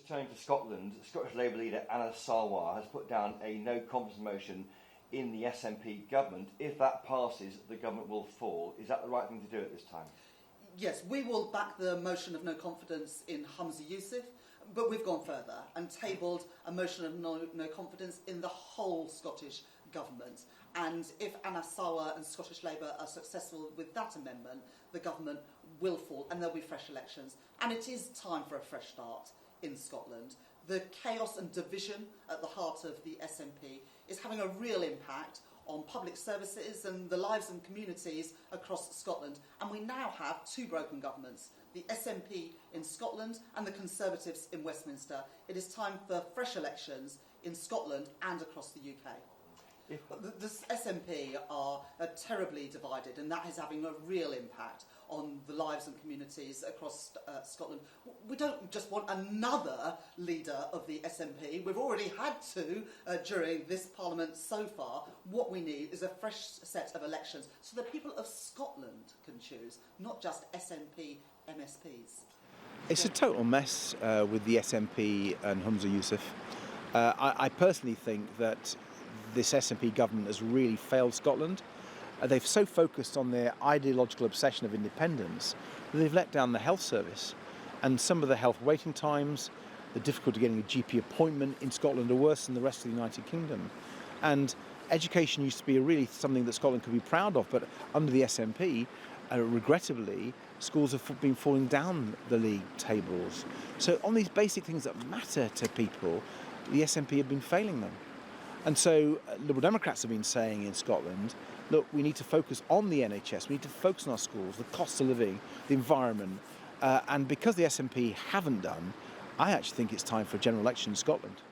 Just turning to Scotland, Scottish Labour leader Anna Sarwar has put down a no confidence motion in the SNP government. If that passes, the government will fall. Is that the right thing to do at this time? Yes, we will back the motion of no confidence in Humza Yousaf, but we've gone further and tabled a motion of no confidence in the whole Scottish government. And if Anna Sarwar and Scottish Labour are successful with that amendment, the government will fall and there'll be fresh elections. And it is time for a fresh start in Scotland. The chaos and division at the heart of the SNP is having a real impact on public services and the lives and communities across Scotland. And we now have two broken governments, the SNP in Scotland and the Conservatives in Westminster. It is time for fresh elections in Scotland and across the UK. The SNP are terribly divided, and that is having a real impact on the lives and communities across Scotland. We don't just want another leader of the SNP. We've already had two during this Parliament so far. What we need is a fresh set of elections so the people of Scotland can choose, not just SNP MSPs. It's a total mess with the SNP and Humza Yousaf. I personally think that this SNP government has really failed Scotland. They've so focused on their ideological obsession of independence that they've let down the health service. And some of the health waiting times, the difficulty getting a GP appointment in Scotland are worse than the rest of the United Kingdom. And education used to be really something that Scotland could be proud of, but under the SNP, regrettably, schools have been falling down the league tables. So on these basic things that matter to people, the SNP have been failing them. And so Liberal Democrats have been saying in Scotland, look, we need to focus on the NHS, we need to focus on our schools, the cost of living, the environment. And because the SNP haven't done, I actually think it's time for a general election in Scotland.